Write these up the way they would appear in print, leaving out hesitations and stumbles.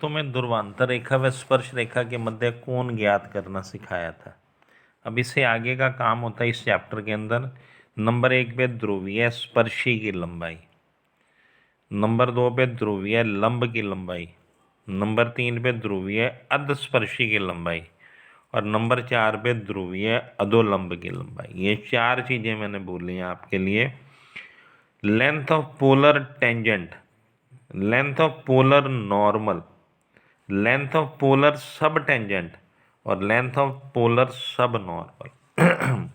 तुम्हें ध्रुवांतर रेखा व स्पर्श रेखा के मध्य कोण ज्ञात करना सिखाया था। अब इससे आगे का काम होता है इस चैप्टर के अंदर। नंबर 1 पे ध्रुवीय स्पर्शी की लंबाई, नंबर 2 पे ध्रुवीय लंब की लंबाई, नंबर 3 पे ध्रुवीय अधस्पर्शी की लंबाई और नंबर 4 पे ध्रुवीय अधोलंब की लंबाई। ये 4 चीज़ें मैंने बोली हैं आपके लिए। Length of polar tangent, length of polar normal, length of polar सब टेंजेंट और लेंथ ऑफ पोलर सब नॉर्मल।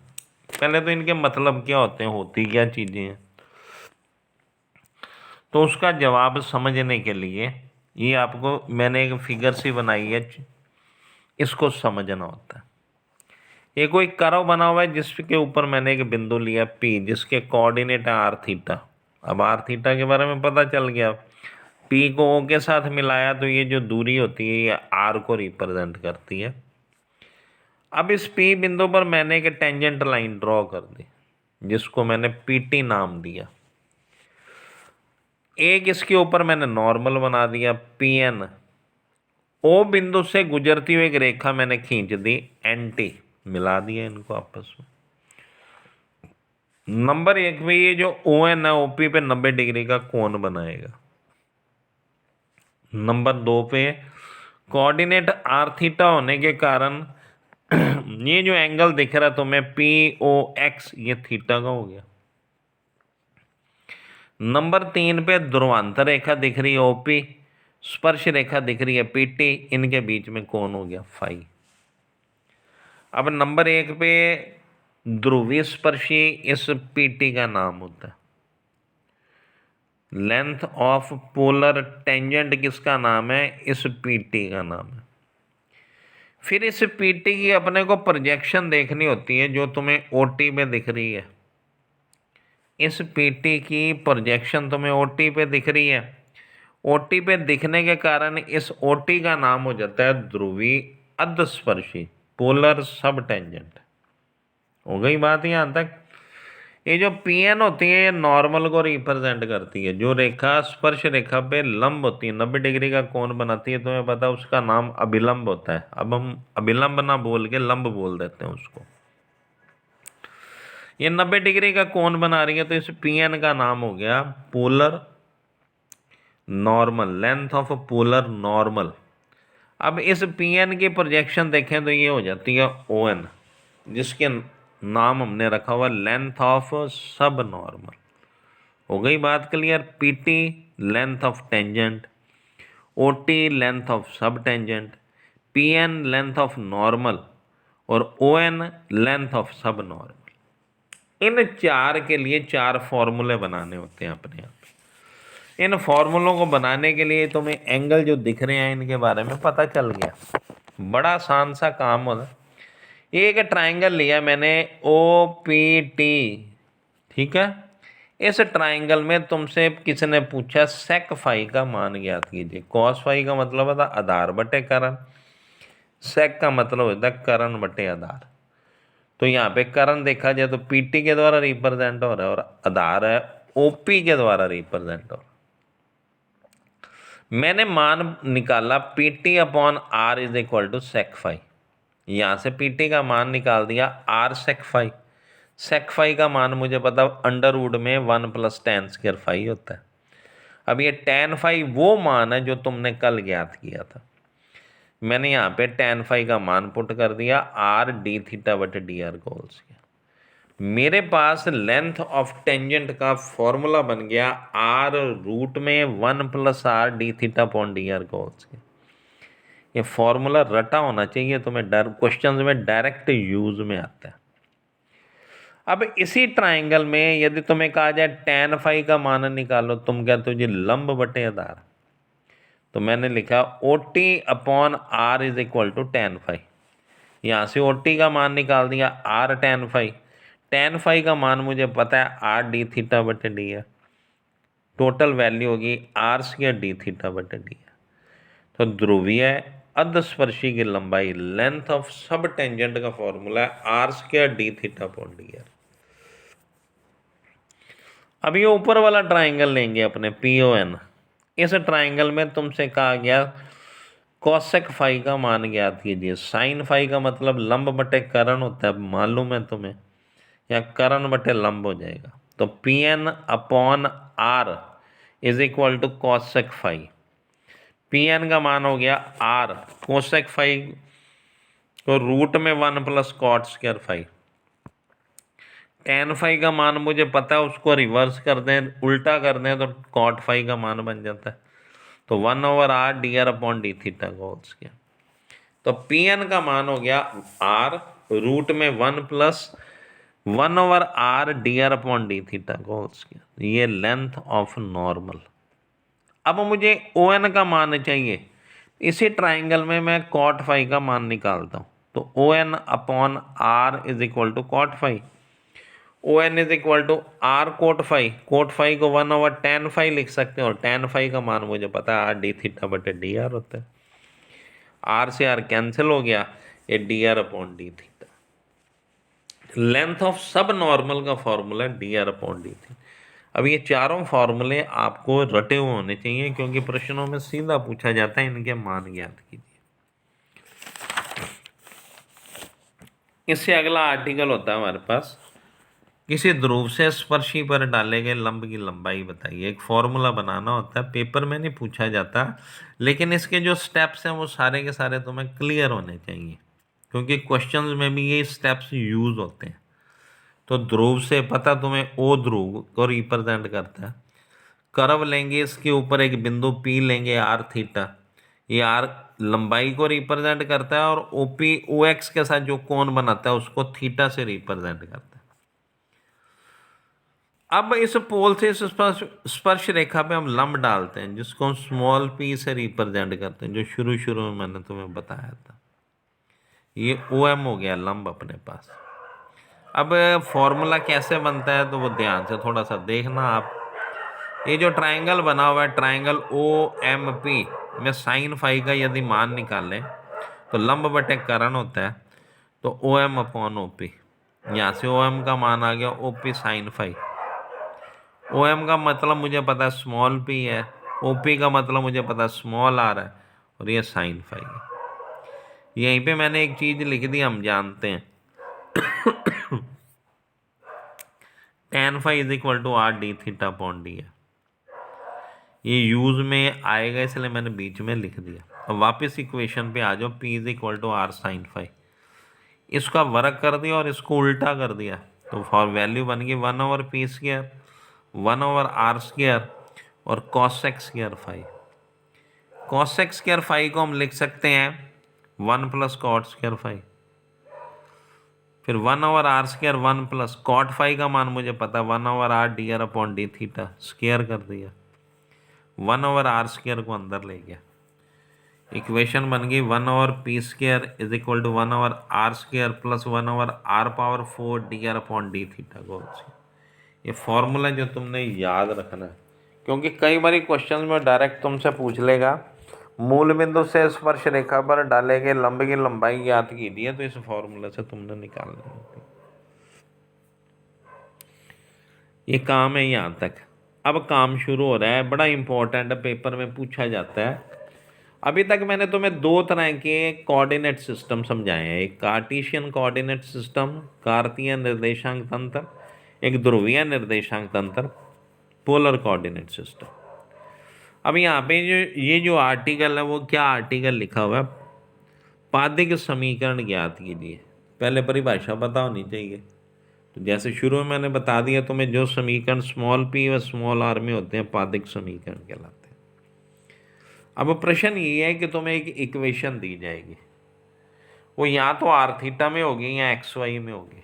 पहले तो इनके मतलब क्या होते हैं, होती क्या चीज़ें हैं, तो उसका जवाब समझने के लिए ये आपको मैंने एक फिगर सी बनाई है, इसको समझना होता है। ये कोई कर्व बना हुआ है जिसके ऊपर मैंने एक बिंदु लिया P, जिसके कोऑर्डिनेट है आर थीटा। अब आर थीटा के बारे में पता चल गया, P को O के साथ मिलाया तो ये जो दूरी होती है ये R को रिप्रेजेंट करती है। अब इस P बिंदु पर मैंने एक टेंजेंट लाइन ड्रॉ कर दी जिसको मैंने PT नाम दिया। एक इसके ऊपर मैंने नॉर्मल बना दिया PN। O बिंदु से गुजरती हुई एक रेखा मैंने खींच दी NT, मिला दिया इनको आपस में। नंबर 1 पे ये जो ON है OP पे 90 डिग्री का कोण बनाएगा। नंबर 2 पे कोऑर्डिनेट आर थीटा होने के कारण ये जो एंगल दिख रहा है तुम्हें POX, ये थीटा का हो गया। नंबर 3 पे ध्रुवांतर रेखा दिख रही है OP, स्पर्श रेखा दिख रही है PT, इनके बीच में कोण हो गया फाई। अब नंबर 1 पे ध्रुवीय स्पर्शी इस PT का नाम होता है। लेंथ ऑफ पोलर टेंजेंट किसका नाम है, इस PT का नाम है। फिर इस PT की अपने को प्रोजेक्शन देखनी होती है जो तुम्हें OT पे दिख रही है। इस PT की प्रोजेक्शन तुम्हें OT पे दिख रही है। OT पे दिखने के कारण इस OT का नाम हो जाता है ध्रुवीय अधस्पर्शी, पोलर सब टेंजेंट। हो गई बात यहाँ तक। ये जो PN होती है ये नॉर्मल को रिप्रेजेंट करती है। जो रेखा स्पर्श रेखा पे लंब होती है, 90 डिग्री का कोण बनाती है, तुम्हें पता है उसका नाम अभिलंब होता है। अब हम अभिलंब ना बोल के लंब बोल देते हैं उसको। ये 90 डिग्री का कोण बना रही है तो इस PN का नाम हो गया polar normal, length of polar normal. अब इस PN की प्रोजेक्शन देखें तो ये हो जाती है ON, जिसके नाम हमने रखा हुआ लेंथ ऑफ सब नॉर्मल। हो गई बात clear. PT length of tangent, OT length of सब tangent, PN length of normal और ON length of subnormal. इन 4 के लिए 4 फॉर्मूले बनाने होते हैं अपने आप। इन फॉर्मूलों को बनाने के लिए तुम्हें एंगल जो दिख रहे हैं इनके बारे में पता चल गया। बड़ा आसान सा काम होता है। एक ट्राइंगल लिया मैंने OPT, ठीक है। इस ट्राइंगल में तुमसे किसी ने पूछा सेक फाई का मान ज्ञात कीजिए। कॉस फाई का मतलब होता आधार बटे करण, सेक का मतलब होता है करण बटे आधार। तो यहाँ पे करण देखा जाए तो PT के द्वारा रिप्रेजेंट हो रहा है और आधार है OP के द्वारा रिप्रेजेंट हो रहा है। मैंने मान निकाला PT upon R is equal to sec phi. यहाँ से PT का मान निकाल दिया R sec phi. Sec phi का मान मुझे पता अंडर रूट में 1 + tan स्क्वायर फाई होता है। अब ये tan फाई वो मान है जो तुमने कल ज्ञात किया था। मैंने यहाँ पे tan फाई का मान पुट कर दिया R d थीटा बटे dr को होल स्क्वायर। मेरे पास लेंथ ऑफ टेंजेंट का फॉर्मूला बन गया R रूट में 1 + R d theta upon dr को होल स्क्वायर। ये फॉर्मूला रटा होना चाहिए तुम्हें, क्वेश्चन में डायरेक्ट यूज में आता है। अब इसी ट्राइंगल में यदि तुम्हें कहा जाए tan फाई का मान निकालो, तुम कहते हो जी लंब बटे आधार, तो मैंने लिखा OT upon R is equal to tan phi. यहाँ से OT का मान निकाल दिया R tan phi. tan phi का मान मुझे पता है R d थीटा बटे dr। टोटल वैल्यू होगी R स्क्वायर d थीटा बटे dr। तो ध्रुवीय अधस्पर्शी की लंबाई लेंथ ऑफ सब टेंजेंट का फॉर्मूला है R square d theta upon dr। अब ये ऊपर वाला ट्राइंगल लेंगे अपने PON। इस ट्राइंगल में तुमसे कहा गया कॉसेक फाई का मान ज्ञात कीजिए। साइन फाई का मतलब लंब बटे करण होता है, मालूम है तुम्हें, या करण बटे लंब हो जाएगा। तो P N upon R is equal to cosec phi. P N का मान हो गया आर, कोसेक फाई को रूट में 1 plus cot square phi. Tan phi का मान मुझे पता है, उसको रिवर्स कर दें, उल्टा कर दें तो कॉट फाई का मान बन जाता है। तो 1/r D R upon D theta का होल स्क्वायर। तो पी एन का मान हो गया आर रूट में 1 plus 1/r D R upon D theta का होल स्क्वायर। ये लेंथ ऑफ नॉर्मल। अब मुझे ओ एन का मान चाहिए। इसी ट्राइंगल में मैं कॉट फाई का मान निकालता हूँ। तो O N upon R is equal to cot phi. O N is equal to R cot phi. Cot phi को 1/tan फाई लिख सकते हैं, और tan फाई का मान मुझे पता है आर डी थीटा बटे डी आर होता है। आर से आर कैंसिल हो गया, ये D R upon D theta. Length of सब नॉर्मल का formula D R upon D theta. अब ये चारों फॉर्मूले आपको रटे हुए होने चाहिए, क्योंकि प्रश्नों में सीधा पूछा जाता है, इनके मान ज्ञात कीजिए। इससे अगला आर्टिकल होता है हमारे पास, किसी ध्रुव से स्पर्शी पर डाले गए लंब की लंबाई बताइए। एक फॉर्मूला बनाना होता है, पेपर में नहीं पूछा जाता, लेकिन इसके जो स्टेप्स हैं वो सारे के सारे तुम्हें क्लियर होने चाहिए, क्योंकि क्वेश्चंस में भी ये स्टेप्स यूज होते हैं। तो ध्रुव से पता तुम्हें ओ ध्रुव को रिप्रेजेंट करता है। कर्व लेंगे, इसके ऊपर एक बिंदु पी लेंगे आर थीटा, ये आर लंबाई को रिप्रेजेंट करता है, और ओपी ओ एक्स के साथ जो कोण बनाता है उसको थीटा से रिप्रेजेंट करता है। अब इस पोल से इस स्पर्श रेखा पे हम लंब डालते हैं, जिसको हम स्मॉल पी से रिप्रेजेंट करते हैं, जो शुरू शुरू में मैंने तुम्हें बताया था। ये ओ एम हो गया लंब अपने पास। अब फॉर्मूला कैसे बनता है तो वो ध्यान से थोड़ा सा देखना आप। ये जो ट्राइंगल बना हुआ है, ट्राइंगल ओ एम पी में साइन फाई का यदि मान निकालें तो लंब बटे करण होता है, तो O M upon O P. यहाँ से ओ एम का मान आ गया O P sine phi. O M का मतलब मुझे पता है स्मॉल पी है, ओ पी का मतलब मुझे पता है स्मॉल आर है, और ये साइन फाई है। यहीं पे मैंने एक चीज़ लिख दी, हम जानते हैं tan phi is equal to R D theta upon D है। ये यूज में आएगा इसलिए मैंने बीच में लिख दिया। अब वापस इक्वेशन पे आ जाओ, P is equal to R sine phi. इसका वर्क कर दिया और इसको उल्टा कर दिया, तो फॉर वैल्यू बन गई 1/p स्क्वायर 1/r स्क्वायर और cosec square phi. Cosec square phi को हम लिख सकते हैं 1 प्लस कॉट स्क्वायर फाई, फिर 1/r square 1 plus cot phi का मान मुझे पता 1/r D R upon D theta square कर दिया, 1/r स्क्वायर को अंदर ले गया। इक्वेशन बन गई 1/p square is equal to 1/r square plus 1/r power 4 D R upon D theta को। ये फॉर्मूला जो तुमने याद रखना है, क्योंकि कई बार क्वेश्चन में डायरेक्ट तुमसे पूछ लेगा मूल बिंदु से स्पर्श रेखा पर डाले गए लंब की लंबाई ज्ञात कीजिए, तो इस फॉर्मूले से तुमने निकालनी होती। ये काम है यहाँ तक। अब काम शुरू हो रहा है, बड़ा इंपॉर्टेंट है, पेपर में पूछा जाता है। अभी तक मैंने तुम्हें दो तरह के कोऑर्डिनेट सिस्टम समझाए हैं, एक कार्टेशियन कोऑर्डिनेट सिस्टम कार्तीय निर्देशांक तंत्र, एक ध्रुवीय निर्देशांक तंत्र पोलर कोऑर्डिनेट सिस्टम। अब यहाँ पे ये जो आर्टिकल है वो क्या आर्टिकल लिखा हुआ है, पादिक समीकरण ज्ञात कीजिए। पहले परिभाषा पता होनी चाहिए। तो जैसे शुरू में मैंने बता दिया तुम्हें, जो समीकरण स्मॉल पी व स्मॉल आर में होते हैं पादिक समीकरण कहलाते हैं। अब प्रश्न ये है कि तुम्हें एक इक्वेशन दी जाएगी, वो या तो आर थीटा में होगी या एक्स वाई में होगी।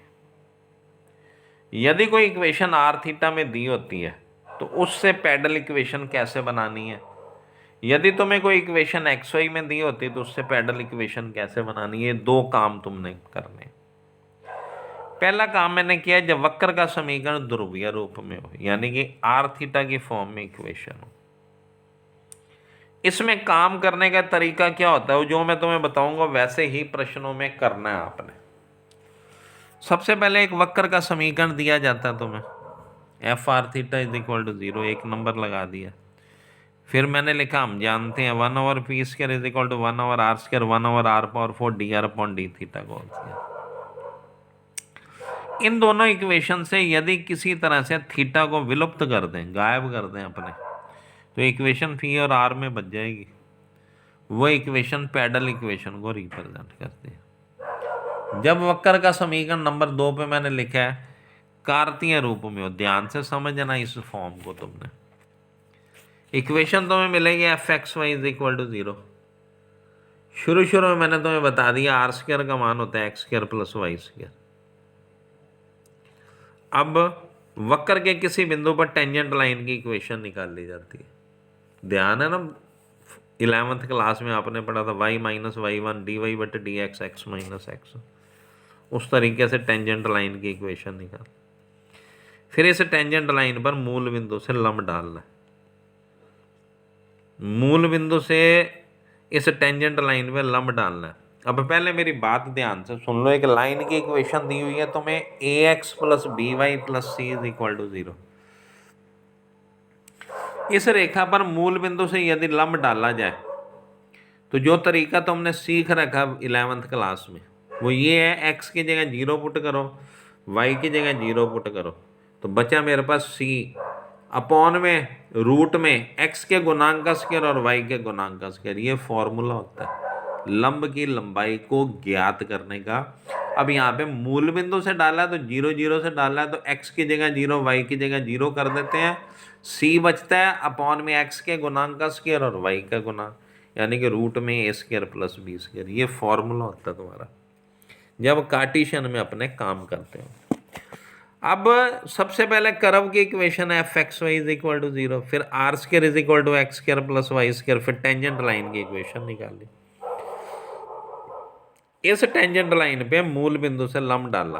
यदि कोई इक्वेशन आर थीटा में दी होती है तो उससे पैडल इक्वेशन कैसे बनानी है, यदि तुम्हें कोई इक्वेशन एक्स वाई में दी होती है तो उससे पैडल इक्वेशन कैसे बनानी है। दो काम तुमने करने। पहला काम मैंने किया जब वक्र का समीकरण ध्रुवीय रूप में हो, यानी कि आर थीटा की फॉर्म में इक्वेशन हो। इसमें काम करने का तरीका क्या होता है, जो मैं तुम्हें बताऊंगा वैसे ही प्रश्नों में करना है आपने। सबसे पहले एक वक्र का समीकरण दिया जाता है तुम्हें, F R theta is equal to 0, एक नंबर लगा दिया। फिर मैंने लिखा, हम जानते हैं 1/p² is equal to 1/r², 1/r⁴ dr/d theta का होल स्क्वायर। इन दोनों इक्वेशन से यदि किसी तरह से थीटा को विलुप्त कर दें, गायब कर दें अपने, तो इक्वेशन पी और आर में बच जाएगी। वो इक्वेशन पैडल इक्वेशन को रिप्रेजेंट करती है। जब वक्र का समीकरण नंबर 2 पे मैंने लिखा है कार्तीय रूप में हो, ध्यान से समझना इस फॉर्म को। तुमने इक्वेशन तुम्हें मिलेगी f(x, y) is equal to 0। शुरू में मैंने तुम्हें बता दिया r² का मान होता है x² प्लस y²। अब वक्र के किसी बिंदु पर टेंजेंट लाइन की इक्वेशन निकाल ली जाती है। ध्यान है ना, 11th क्लास में आपने पढ़ा था y minus y1 dy/dx x minus x। उस तरीके से टेंजेंट लाइन की इक्वेशन निकाल। फिर इस टेंजेंट लाइन पर मूल बिंदु से लंब डालना है। मूल बिंदु से इस टेंजेंट लाइन पे लंब डालना है। अब पहले मेरी बात ध्यान से सुन लो। एक लाइन की इक्वेशन दी हुई है तुम्हें ax plus by plus c is equal to 0। इस रेखा पर मूल बिंदु से यदि लंब डाला जाए तो जो तरीका तुमने सीख रखा 11th क्लास में वो ये है, x की जगह 0 पुट करो, y की जगह 0 पुट करो, तो बचा मेरे पास c अपॉन में रूट में x के गुणांक का स्क्वायर और y के गुणांक का स्क्वायर। ये फॉर्मूला होता है लंब की लंबाई को ज्ञात करने का। अब यहाँ पे मूल बिंदु से डाला है तो 0 0 से डाला है, तो x की जगह 0 y की जगह 0 कर देते हैं। c बचता है अपॉन में x के गुणांक का स्क्वायर और y का गुणांक, यानी कि रूट में a² प्लस b²। ये फॉर्मूला होता है तुम्हारा जब कार्टेशियन में अपने काम करते हो। अब सबसे पहले कर्व की इक्वेशन है f(x, y) is equal to 0, फिर r² is equal to x² plus y², फिर टेंजेंट लाइन की इक्वेशन निकाली। इस टेंजेंट लाइन पे मूल बिंदु से लंब डाला,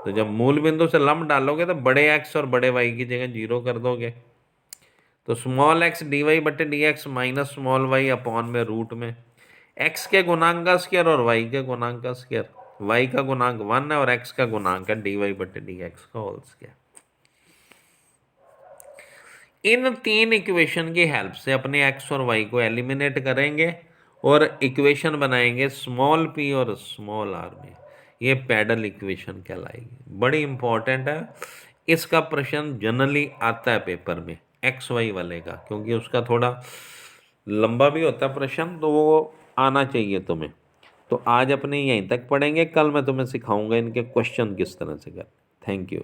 तो जब मूल बिंदु से लंब डालोगे तो बड़े x और बड़े y की जगह 0 कर दोगे, तो small x dy/dx minus small y upon में रूट में x के गुणांक का स्क्वायर और y के गुणांक का स्क्वायर। y का गुणांक 1 है और x का गुणांक है dy/dx का होल स्क्वायर। इन तीन इक्वेशन की हेल्प से अपने x और y को एलिमिनेट करेंगे और इक्वेशन बनाएंगे स्मॉल p और स्मॉल r में। ये पैडल इक्वेशन कहलाएगी। बड़ी इंपॉर्टेंट है, इसका प्रश्न जनरली आता है पेपर में एक्स वाई वाले का, क्योंकि उसका थोड़ा लंबा भी होता है प्रश्न, तो वो आना चाहिए तुम्हें। तो आज अपने यहीं तक पढ़ेंगे, कल मैं तुम्हें सिखाऊंगा इनके क्वेश्चन किस तरह से कर। Thank you.